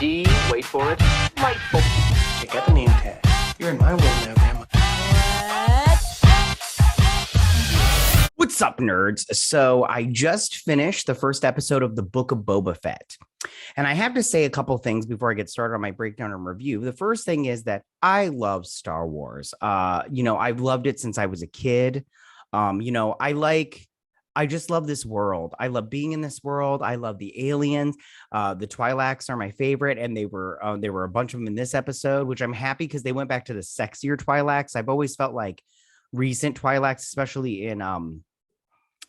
D, wait for it, delightful. Check out the name tag. You're in my world now, Grandma. What's up, nerds? So I just finished the first episode of the Book of Boba Fett. And I have to say a couple things before I get started on my breakdown and review. The first thing is that I love Star Wars. I've loved it since I was a kid. I just love this world. I love being in this world. I love the aliens. The Twi'leks are my favorite, and they were a bunch of them in this episode, which I'm happy because they went back to the sexier Twi'leks. I've always felt like recent Twi'leks, especially in the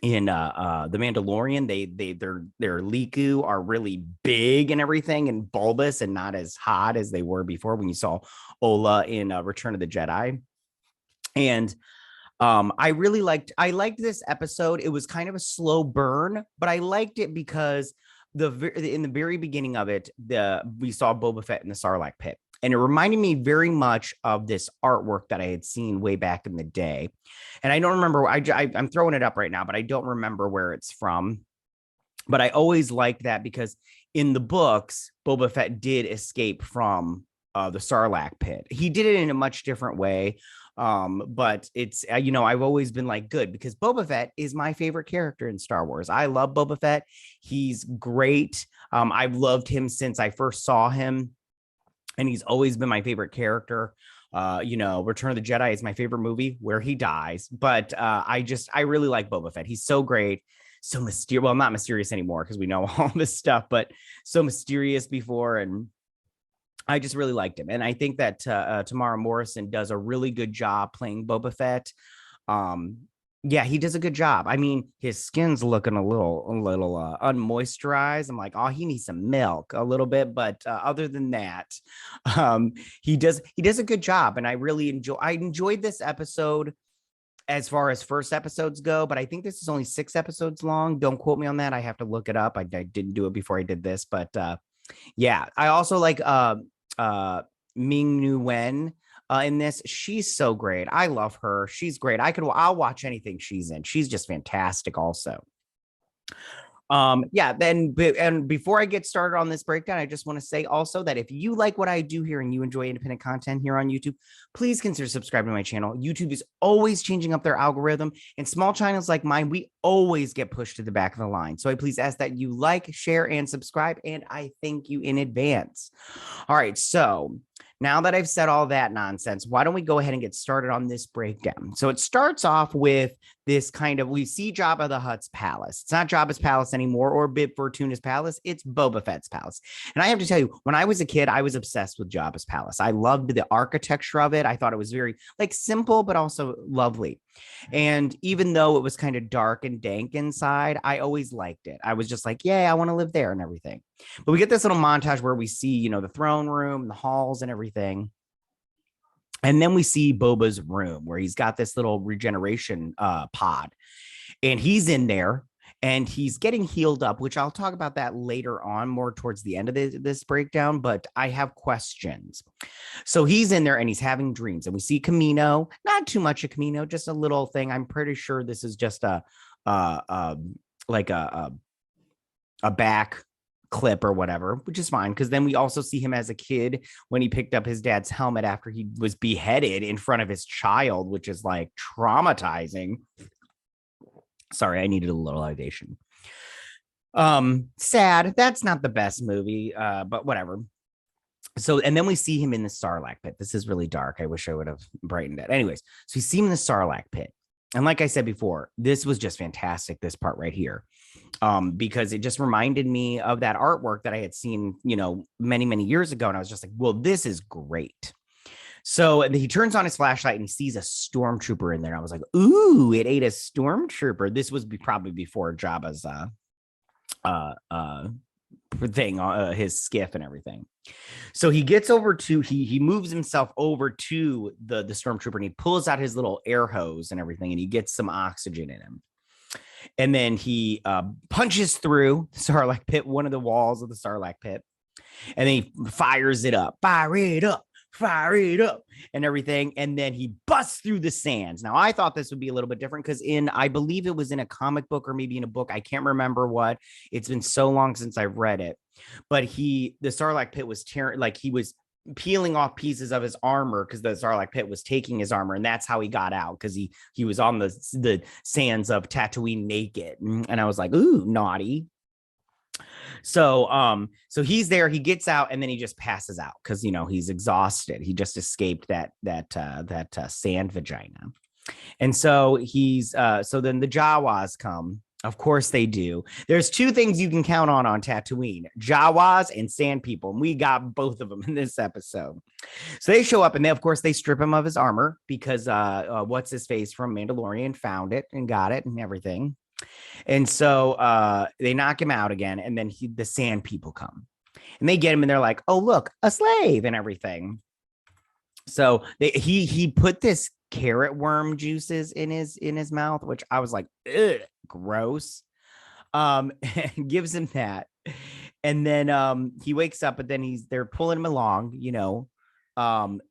Mandalorian, their Liku are really big and everything and bulbous and not as hot as they were before when you saw Ola in Return of the Jedi. And I liked this episode. It was kind of a slow burn, but I liked it because in the very beginning of it, we saw Boba Fett in the Sarlacc Pit. And it reminded me very much of this artwork that I had seen way back in the day. And I don't remember, I'm throwing it up right now, but I don't remember where it's from. But I always liked that because in the books, Boba Fett did escape from the Sarlacc Pit. He did it in a much different way. But it's, I've always been like, good, because Boba Fett is my favorite character in Star Wars. I love Boba Fett. He's great. I've loved him since I first saw him. And he's always been my favorite character. Return of the Jedi is my favorite movie where he dies. But I really like Boba Fett. He's so great, so mysterious. Well, not mysterious anymore because we know all this stuff, but so mysterious before. And I just really liked him. And I think that Tamara Morrison does a really good job playing Boba Fett. He does a good job. I mean, his skin's looking a little unmoisturized. I'm like, oh, he needs some milk a little bit. But other than that, he does a good job. And I enjoyed this episode as far as first episodes go. But I think this is only 6 episodes long. Don't quote me on that. I have to look it up. I didn't do it before I did this. But I also like Ming Nu Wen. In this, she's so great. I love her. She's great. I'll watch anything she's in. She's just fantastic also. And before I get started on this breakdown, I just want to say also that if you like what I do here and you enjoy independent content here on YouTube, please consider subscribing to my channel. YouTube is always changing up their algorithm, and small channels like mine, we always get pushed to the back of the line. So I please ask that you like, share, and subscribe, and I thank you in advance. All right, so now that I've said all that nonsense, why don't we go ahead and get started on this breakdown? So it starts off with this we see Jabba the Hutt's palace. It's not Jabba's palace anymore or Bib Fortuna's palace. It's Boba Fett's palace. And I have to tell you, when I was a kid, I was obsessed with Jabba's palace. I loved the architecture of it. I thought it was very simple, but also lovely. And even though it was kind of dark and dank inside, I always liked it. I was just like, yeah, I want to live there and everything. But we get this little montage where we see, the throne room, the halls and everything. And then we see Boba's room where he's got this little regeneration pod. And he's in there and he's getting healed up, which I'll talk about that later on, more towards the end of this breakdown. But I have questions. So he's in there and he's having dreams. And we see Camino, not too much of Camino, just a little thing. I'm pretty sure this is just a back clip or whatever, which is fine, because then we also see him as a kid when he picked up his dad's helmet after he was beheaded in front of his child, which is like traumatizing. Sorry, I needed a little lightation. Sad. That's not the best movie, but whatever. So, and then we see him in the Sarlacc Pit. This is really dark. I wish I would have brightened it. Anyways, so we see him in the Sarlacc Pit. And like I said before, this was just fantastic, this part right here, because it just reminded me of that artwork that I had seen, many, many years ago. And I was just like, well, this is great. So he turns on his flashlight and he sees a stormtrooper in there. I was like, ooh, it ate a stormtrooper. This was probably before Jabba's thing, his skiff and everything. So he gets over to, he moves himself over to the stormtrooper and he pulls out his little air hose and everything, and he gets some oxygen in him. And then he punches through the Sarlacc Pit, one of the walls of the Sarlacc Pit, and then he fires it up. Fire it up. fire it up and everything. And then he busts through the sands. Now, I thought this would be a little bit different because I believe it was in a comic book or maybe in a book. I can't remember what. It's been so long since I've read it. But the Sarlacc Pit was tearing, like he was peeling off pieces of his armor because the Sarlacc Pit was taking his armor, and that's how he got out, because he was on the sands of Tatooine naked. And I was like, ooh, naughty. So he's there, he gets out, and then he just passes out because he's exhausted. He just escaped that sand vagina. And so so then the Jawas come. Of course they do. There's two things you can count on Tatooine: Jawas and sand people. And we got both of them in this episode. So they show up, and of course they strip him of his armor because what's his face from Mandalorian found it and got it and everything. And so they knock him out again, and then the sand people come and they get him, and they're like, oh, look, a slave and everything. So he put this carrot worm juices in his mouth, which I was like, ugh, gross. And gives him that, and then he wakes up, but then they're pulling him along, and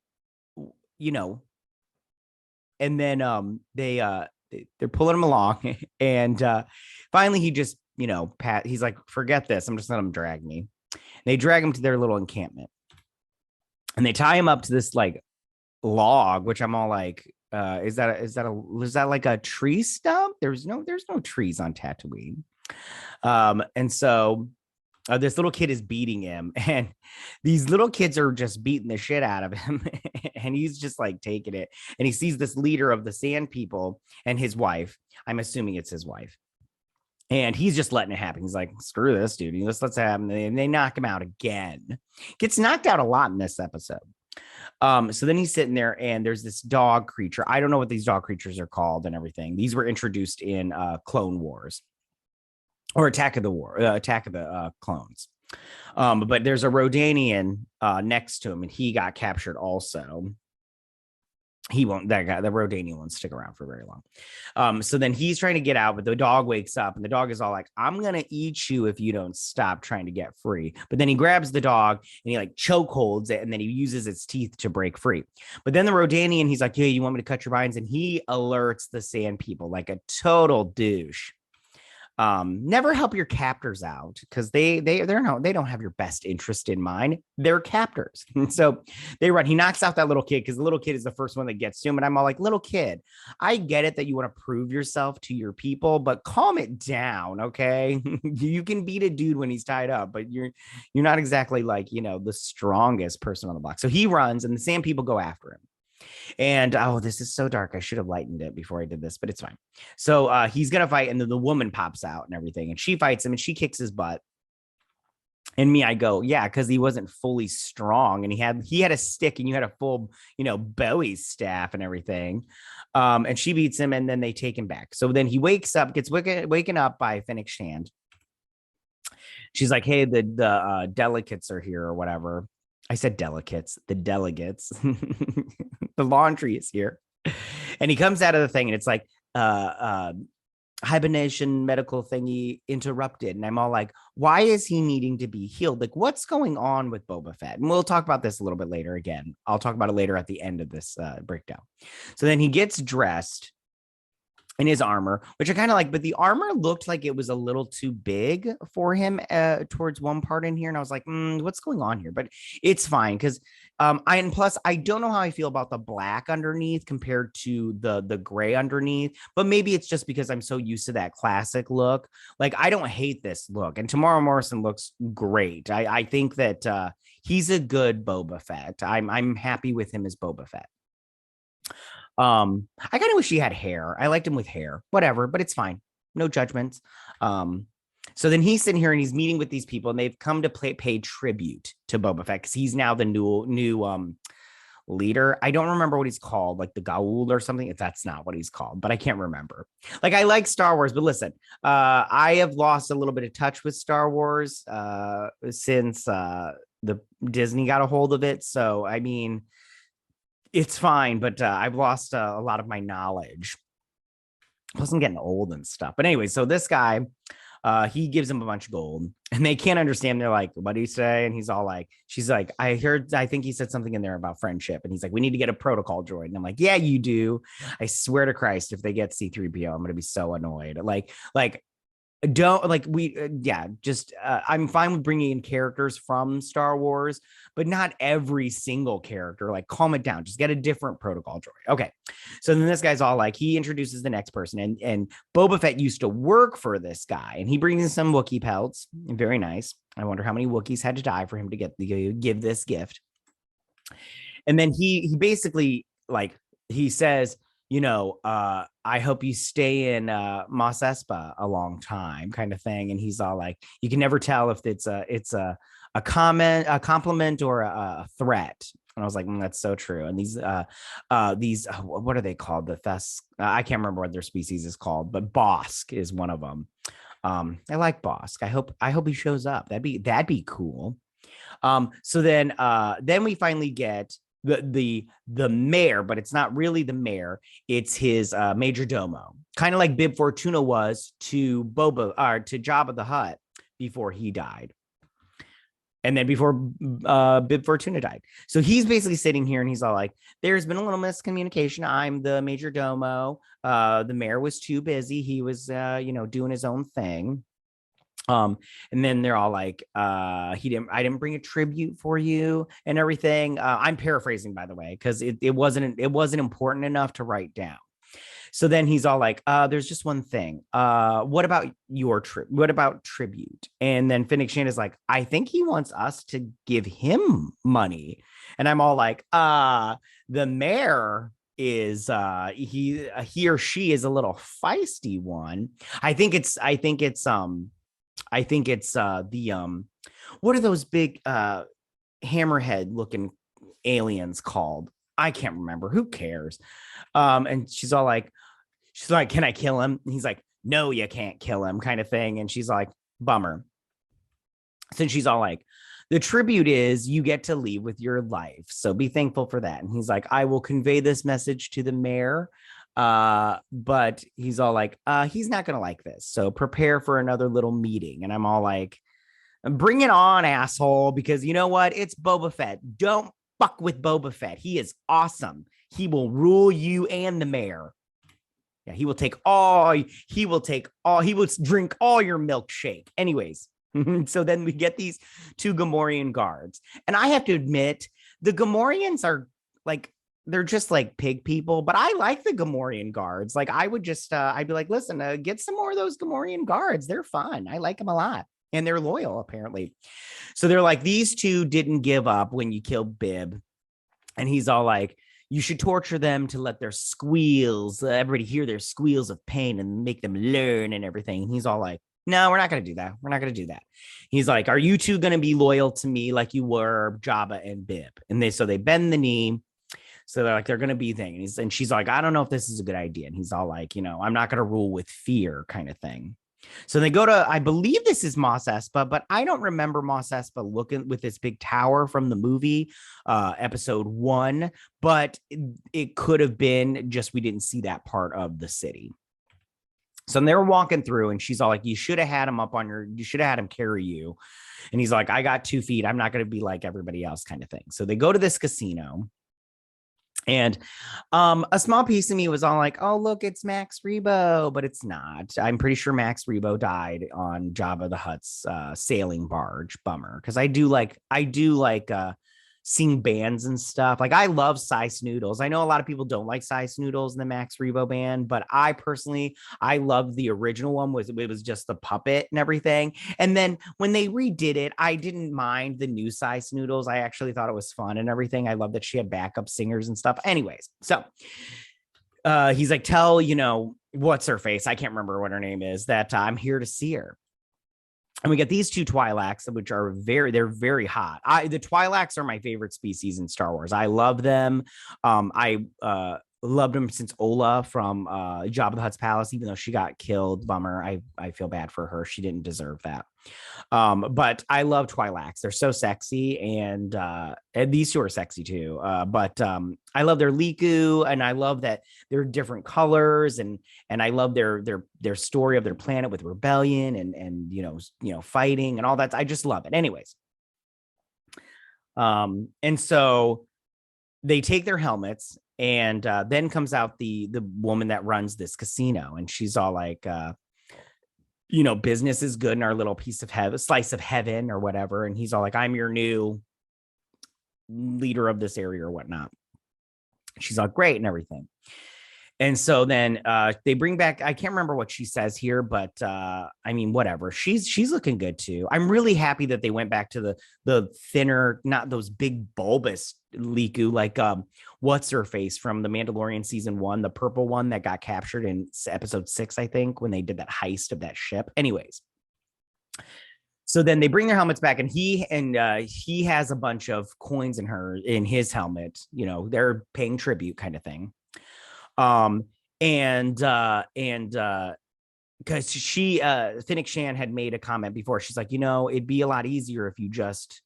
then they're pulling him along, and finally he just he's like, forget this, I'm just letting him drag me. And they drag him to their little encampment, and they tie him up to this like log, which I'm all like, is that like a tree stump? There's no trees on Tatooine. And so this little kid is beating him, and these little kids are just beating the shit out of him. And he's just like taking it, and he sees this leader of the sand people and his wife. I'm assuming it's his wife. And he's just letting it happen. He's like, screw this, dude. Let's happen. And they knock him out again. Gets knocked out a lot in this episode. So then he's sitting there, and there's this dog creature. I don't know what these dog creatures are called and everything. These were introduced in Clone Wars or Attack of the Clones. But there's a Rodanian next to him, and he got captured also. The Rodanian won't stick around for very long. So then he's trying to get out, but the dog wakes up, and the dog is all like, I'm going to eat you if you don't stop trying to get free. But then he grabs the dog, and he like chokeholds it, and then he uses its teeth to break free. But then the Rodanian, he's like, hey, you want me to cut your vines? And he alerts the sand people like a total douche. Never help your captors out, because they don't have your best interest in mind. They're captors. And so they run. He knocks out that little kid, because the little kid is the first one that gets to him. And I'm all like, little kid, I get it that you want to prove yourself to your people, but calm it down, okay? You can beat a dude when he's tied up, but you're not exactly like the strongest person on the block. So he runs, and the sand people go after him. And this is so dark. I should have lightened it before I did this, but it's fine. So he's gonna fight, and then the woman pops out and everything, and she fights him, and she kicks his butt. And I go, yeah, because he wasn't fully strong, and he had a stick, and you had a full Bowie staff and everything. And she beats him, and then they take him back. So then he wakes up, gets waken up by Fennec's hand. She's like, hey, the delegates are here or whatever. I said delegates, the delegates. The laundry is here. And he comes out of the thing, and it's like hibernation medical thingy interrupted. And I'm all like, why is he needing to be healed? Like, what's going on with Boba Fett? And we'll talk about this a little bit later. Again, I'll talk about it later at the end of this breakdown. So then he gets dressed in his armor, which I kind of like, but the armor looked like it was a little too big for him towards one part in here. And I was like, what's going on here? But it's fine, because and plus I don't know how I feel about the black underneath compared to the gray underneath, but maybe it's just because I'm so used to that classic look. Like, I don't hate this look, and Tamara Morrison looks great. I think that he's a good Boba Fett. I'm happy with him as Boba Fett. I kind of wish he had hair. I liked him with hair, whatever, but it's fine. No judgments. So then he's sitting here, and he's meeting with these people, and they've come to pay tribute to Boba Fett, because he's now the new leader. I don't remember what he's called, like the Gaul or something. If that's not what he's called, but I can't remember. Like, I like Star Wars, but listen, I have lost a little bit of touch with Star Wars since the Disney got a hold of it. So I mean, it's fine, but I've lost a lot of my knowledge. Plus, I'm getting old and stuff. But anyway, so this guy, he gives him a bunch of gold, and they can't understand. They're like, what do you say? And he's all like, she's like, I think he said something in there about friendship. And he's like, we need to get a protocol droid. And I'm like, yeah, you do. I swear to Christ, if they get C-3PO, I'm going to be so annoyed. Like, don't like I'm fine with bringing in characters from Star Wars, but not every single character. Like, calm it down, just get a different protocol droid. Okay, so then this guy's all like, he introduces the next person, and Boba Fett used to work for this guy, and he brings in some Wookiee pelts. Very nice. I wonder how many Wookiees had to die for him to give this gift. And then he basically, like, he says, I hope you stay in Mos Espa a long time, kind of thing. And he's all like, you can never tell if it's a compliment or a threat. And I was like, that's so true. And these what are they called? I can't remember what their species is called, but Bosk is one of them. I like Bosk. I hope he shows up. That'd be cool. So then we finally get the mayor, but it's not really the mayor. It's his major domo, kind of like Bib Fortuna was to Jabba the Hutt before he died, and then before Bib Fortuna died. So he's basically sitting here, and he's all like, "There's been a little miscommunication. I'm the major domo. The mayor was too busy. He was, doing his own thing." And then they're all like, I didn't bring a tribute for you and everything. I'm paraphrasing, by the way, because it wasn't important enough to write down. So then he's all like, there's just one thing. What about what about tribute? And then Fennec Shand is like, I think he wants us to give him money. And I'm all like, the mayor is he or she is a little feisty one. I think it's what are those big hammerhead looking aliens called? I can't remember. Who cares? And she's like, can I kill him? And he's like, no, you can't kill him, kind of thing. And she's like, bummer. So she's all like, the tribute is you get to leave with your life, so be thankful for that. And he's like, I will convey this message to the mayor. But he's all like, he's not gonna like this, so prepare for another little meeting. And I'm all like, bring it on, asshole, because you know what, it's Boba Fett. Don't fuck with Boba Fett. He is awesome. He will rule you and the mayor. Yeah, he will drink all your milkshake. Anyways, so then we get these two Gamorian guards, and I have to admit, the Gamorians are like, they're just like pig people, but I like the Gamorrean guards. Like, I would just, I'd be like, listen, get some more of those Gamorrean guards. They're fun. I like them a lot. And they're loyal, apparently. So they're like, these two didn't give up when you killed Bib. And he's all like, you should torture them to let their squeals, everybody hear their squeals of pain and make them learn and everything. And he's all like, no, we're not going to do that. We're not going to do that. He's like, are you two going to be loyal to me like you were Jabba and Bib? And they bend the knee. So they're like, they're going to be thing. And she's like, I don't know if this is a good idea. And he's all like, I'm not going to rule with fear, kind of thing. So they go to, I believe this is Mos Espa, but I don't remember Mos Espa looking with this big tower from the movie, episode 1, but it could have been just, we didn't see that part of the city. So they were walking through, and she's all like, you should have had him carry you. And he's like, I got 2 feet. I'm not going to be like everybody else, kind of thing. So they go to this casino. And a small piece of me was all like, oh, look, it's Max Rebo, but it's not. I'm pretty sure Max Rebo died on Jabba the Hutt's sailing barge. Bummer, because I do like seeing bands and stuff. Like, I love Cy Snoodles. I know a lot of people don't like Cy Snoodles and the Max Rebo band, but I personally, I love the original one. It was just the puppet and everything. And then when they redid it, I didn't mind the new Cy Snoodles. I actually thought it was fun and everything. I love that she had backup singers and stuff. Anyways, so he's like, tell, what's her face? I can't remember what her name is, that I'm here to see her. And we get these two Twi'leks, which are they're very hot. The Twi'leks are my favorite species in Star Wars. I love them. I Loved him since Ola from Jabba the Hutt's palace, even though she got killed. Bummer. I feel bad for her. She didn't deserve that. But I love Twi'leks. They're so sexy, and these two are sexy too. But I love their Liku, and I love that they're different colors, and I love their story of their planet with rebellion and fighting and all that. I just love it. Anyways, and so they take their helmets, and then comes out the woman that runs this casino, and she's all like, business is good in our little piece of heaven, slice of heaven or whatever. And he's all like, I'm your new leader of this area or whatnot. She's all great and everything. And so then they bring back, I can't remember what she says here, but I mean, whatever. She's looking good too. I'm really happy that they went back to the thinner, not those big bulbous Liku, like what's her face from the Mandalorian season 1, the purple one that got captured in episode 6, I think, when they did that heist of that ship. Anyways. So then they bring their helmets back, and he has a bunch of coins in his helmet. They're paying tribute kind of thing. Because she Fennec Shan had made a comment before. She's like, it'd be a lot easier if you just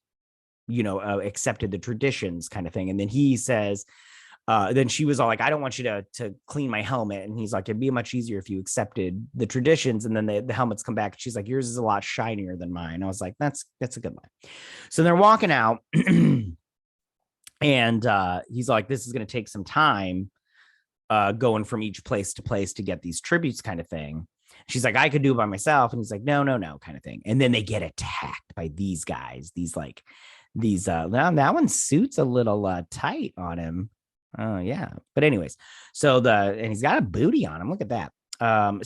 accepted the traditions kind of thing. And then he says, then she was all like, I don't want you to clean my helmet. And he's like, it'd be much easier if you accepted the traditions. And then the helmets come back. She's like, yours is a lot shinier than mine. I was like, that's a good line. So they're walking out and he's like, this is going to take some time going from each place to place to get these tributes kind of thing. She's like, I could do it by myself. And he's like, no, kind of thing. And then they get attacked by these guys. That one suits a little tight on him. Oh yeah. But anyways, and he's got a booty on him. Look at that.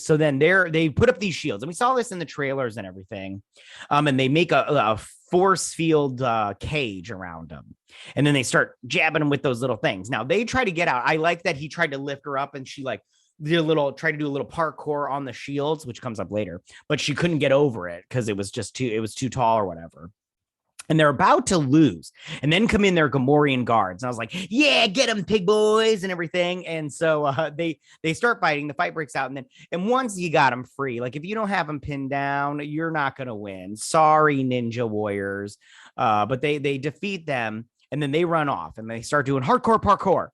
So then they put up these shields, and we saw this in the trailers and everything. And they make a force field cage around him, and then they start jabbing him with those little things. Now they try to get out. I like that he tried to lift her up, and she tried to do a little parkour on the shields, which comes up later, but she couldn't get over it because it was too tall or whatever. And they're about to lose, and then come in their Gamorian guards. And I was like, yeah, get them, pig boys, and everything. And so they start fighting. The fight breaks out. And once you got them free, like if you don't have them pinned down, you're not going to win. Sorry, ninja warriors. But they defeat them, and then they run off, and they start doing hardcore parkour.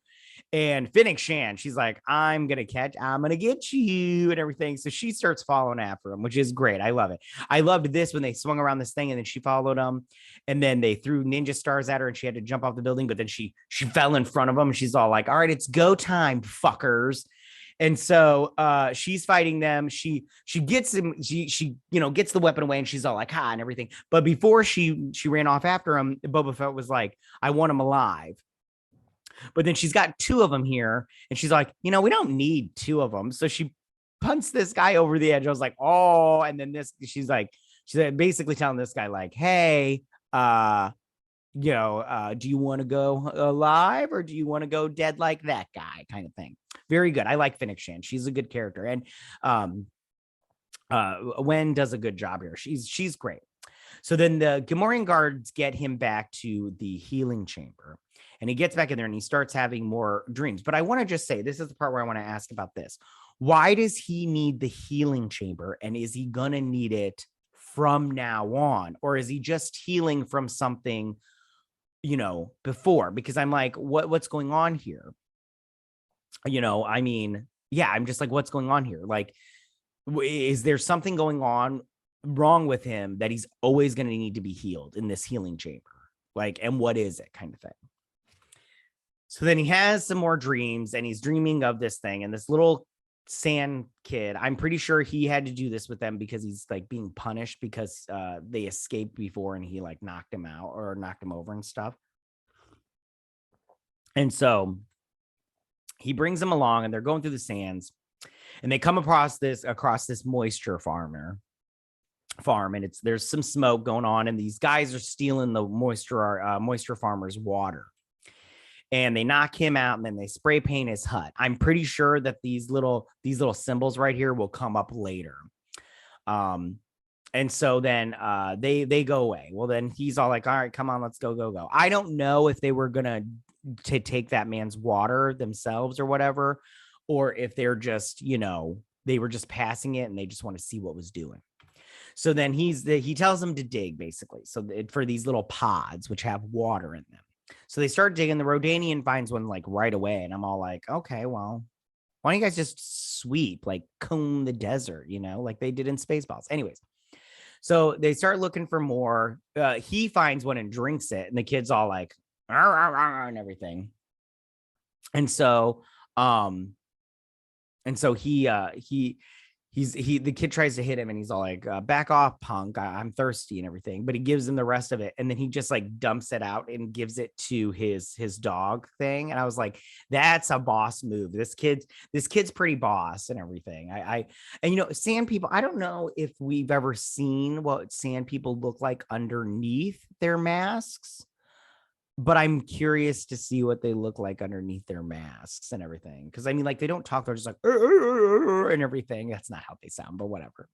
And Fennec Shan, she's like, I'm going to get you and everything. So she starts following after him, which is great. I love it. I loved this when they swung around this thing, and then she followed him, and then they threw ninja stars at her, and she had to jump off the building, but then she fell in front of them. She's all like, all right, it's go time, fuckers. And so she's fighting them. She gets him. She gets the weapon away, and she's all like, ha, and everything. But before she ran off after him, Boba Fett was like, I want him alive. But then she's got 2 of them here, and she's like, we don't need 2 of them. So she punts this guy over the edge. I was like, oh, and then she's basically telling this guy like, hey, do you want to go alive, or do you want to go dead like that guy kind of thing? Very good. I like Fennec Shan. She's a good character. And Wen does a good job here. She's great. So then the Gamorrean guards get him back to the healing chamber. And he gets back in there, and he starts having more dreams. But I want to just say, this is the part where I want to ask about this. Why does he need the healing chamber? And is he going to need it from now on? Or is he just healing from something, before? Because I'm like, what's going on here? I'm just like, what's going on here? Like, is there something going on wrong with him that he's always going to need to be healed in this healing chamber? Like, and what is it kind of thing? So then he has some more dreams, and he's dreaming of this thing, and this little sand kid, I'm pretty sure he had to do this with them because he's like being punished because they escaped before, and he like knocked him out or knocked him over and stuff. And so he brings them along, and they're going through the sands, and they come across this moisture farm, and there's some smoke going on, and these guys are stealing the moisture farmer's water. And they knock him out, and then they spray paint his hut. I'm pretty sure that these little symbols right here will come up later. And so then they go away. Well, then he's all like, all right, come on, let's go. I don't know if they were gonna to take that man's water themselves or whatever, or if they're just, they were just passing it and they just want to see what was doing. So then he tells them to dig, basically. So for these little pods, which have water in them. So they start digging. The Rodanian finds one like right away. And I'm all like, okay, well, why don't you guys just sweep, like comb the desert, like they did in Spaceballs. Anyways, so they start looking for more. He finds one and drinks it. And the kid's all like, "Arr, arr, arr," and everything. And so, the kid tries to hit him and he's all like, back off, punk. I'm thirsty and everything, but he gives him the rest of it. And then he just like dumps it out and gives it to his dog thing. And I was like, that's a boss move. This kid's pretty boss and everything. And sand people, I don't know if we've ever seen what sand people look like underneath their masks, but I'm curious to see what they look like underneath their masks and everything. Because I mean, like, they don't talk. They're just like, and everything. That's not how they sound, but whatever.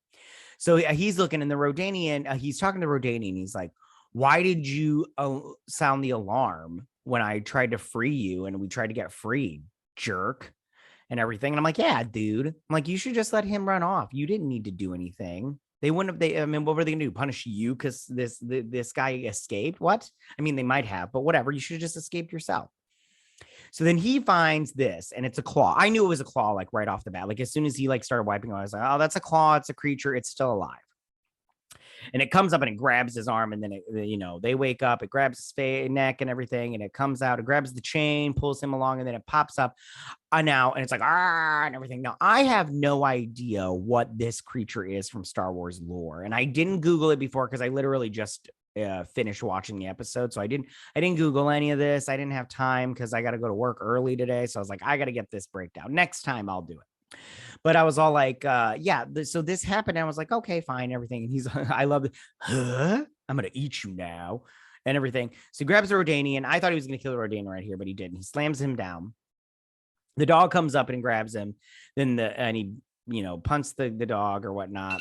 So he's looking in the Rodanian. He's talking to Rodanian. He's like, why did you sound the alarm when I tried to free you and we tried to get free, jerk, and everything? And I'm like, yeah, dude. I'm like, you should just let him run off. You didn't need to do anything. They wouldn't have. What were they gonna do? Punish you because this guy escaped? What? I mean, they might have, but whatever. You should have just escaped yourself. So then he finds this, and it's a claw. I knew it was a claw, like right off the bat. Like as soon as he like started wiping away, I was like, oh, that's a claw. It's a creature. It's still alive. And it comes up and it grabs his arm, and then they wake up. It grabs his neck and everything, and it comes out. It grabs the chain, pulls him along, and then it pops up now, and it's like and everything. Now I have no idea what this creature is from Star Wars lore, and I didn't Google it before because I literally just finished watching the episode, so I didn't Google any of this. I didn't have time because I got to go to work early today, so I was like, I got to get this breakdown. Next time I'll do it. But I was all like, so this happened. And I was like, okay, fine, everything. And he's, I love it. Huh? I'm going to eat you now and everything. So he grabs the Rodanian. I thought he was going to kill the Rodanian right here, but he didn't. He slams him down. The dog comes up and grabs him. And he, punts the dog or whatnot.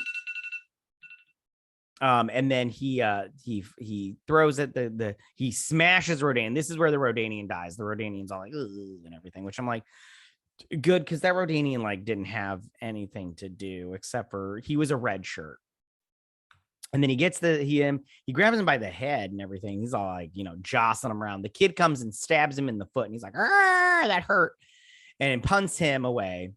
And then he throws it. He smashes Rodanian. This is where the Rodanian dies. The Rodanian's all like, and everything, which I'm like, good, because that Rodanian like didn't have anything to do except for he was a red shirt. And then he gets he grabs him by the head and everything. He's all like, jostling him around. The kid comes and stabs him in the foot, and he's like, that hurt, and punts him away.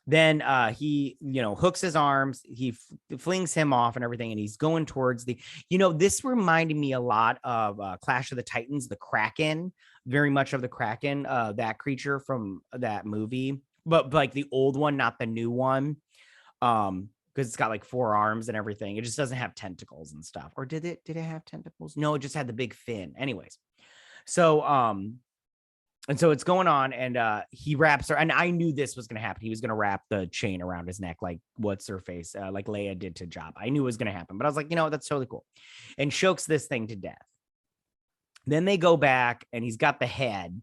Then he, hooks his arms, he flings him off and everything, and he's going towards this reminded me a lot of Clash of the Titans, the Kraken, very much of the Kraken, that creature from that movie, but like the old one, not the new one, because it's got like 4 arms and everything. It just doesn't have tentacles and stuff. Or did it have tentacles? No, it just had the big fin. Anyways, so and so it's going on, and he wraps her, and I knew this was going to happen. He was going to wrap the chain around his neck, like what's her face, like Leia did to Jabba. I knew it was going to happen, but I was like, that's totally cool. And chokes this thing to death. Then they go back, and he's got the head,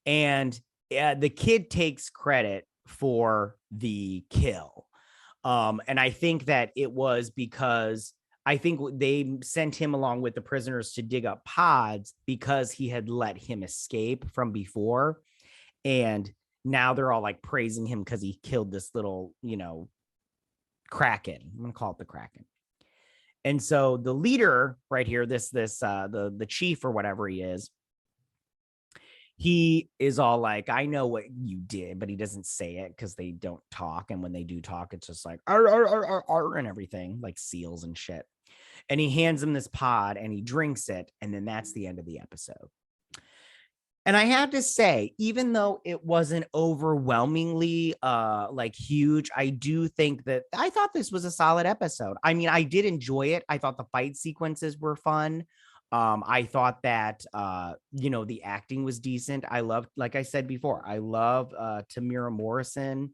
and the kid takes credit for the kill. And I think that it was because I think they sent him along with the prisoners to dig up pods because he had let him escape from before. And now they're all like praising him because he killed this little, Kraken. I'm going to call it the Kraken. And so the leader right here, the chief or whatever he is all like, I know what you did, but he doesn't say it because they don't talk. And when they do talk, it's just like, arr, arr, arr, arr, arr, and everything, like seals and shit. And he hands him this pod and he drinks it. And then that's the end of the episode. And I have to say, even though it wasn't overwhelmingly like huge, I do think that I thought this was a solid episode. I mean, I did enjoy it. I thought the fight sequences were fun. I thought that, the acting was decent. I loved, like I said before, I love Tamira Morrison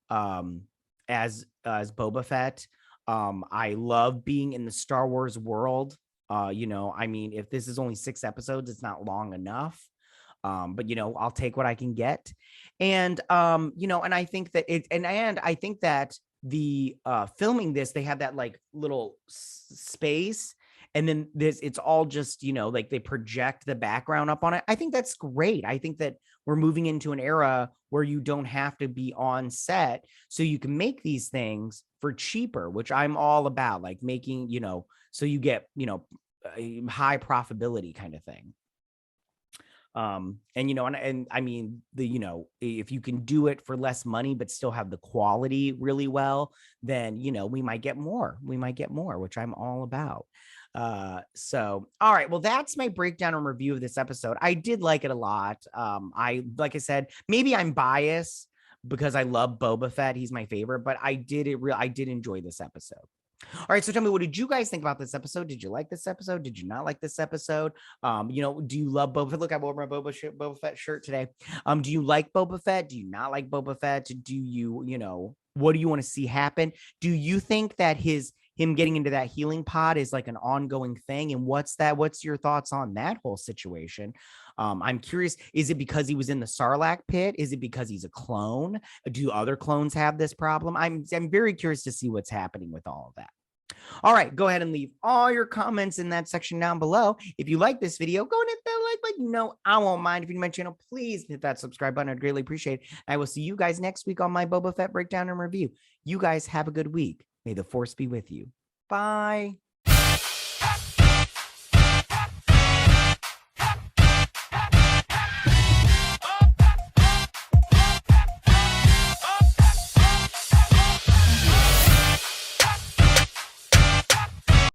as Boba Fett. I love being in the Star Wars world. I mean, if this is only 6 episodes, it's not long enough. But I'll take what I can get. And, and I think that I think that the filming this, they had that like little space. and then it's all just, like they project the background up on it. I think that's great. I think that we're moving into an era where you don't have to be on set, so you can make these things for cheaper, which I'm all about, like making, so you get, a high profitability kind of thing. And I mean, if you can do it for less money, but still have the quality really well, then, we might get more, which I'm all about. So, all right, well, that's my breakdown and review of this episode. I did like it a lot. Like I said, maybe I'm biased because I love Boba Fett. He's my favorite, but I did enjoy this episode. All right, so tell me, what did you guys think about this episode? Did you like this episode? Did you not like this episode? Do you love Boba Fett? Look, I wore my Boba Fett shirt today. Do you like Boba Fett? Do you not like Boba Fett? Do you, what do you want to see happen? Do you think that him getting into that healing pod is like an ongoing thing? And what's your thoughts on that whole situation? I'm curious, is it because he was in the Sarlacc pit? Is it because he's a clone? Do other clones have this problem? I'm very curious to see what's happening with all of that. All right, go ahead and leave all your comments in that section down below. If you like this video, go and hit that like button. I won't mind. If you're new to my channel, please hit that subscribe button. I'd greatly appreciate it. I will see you guys next week on my Boba Fett breakdown and review. You guys have a good week. May the force be with you. Bye.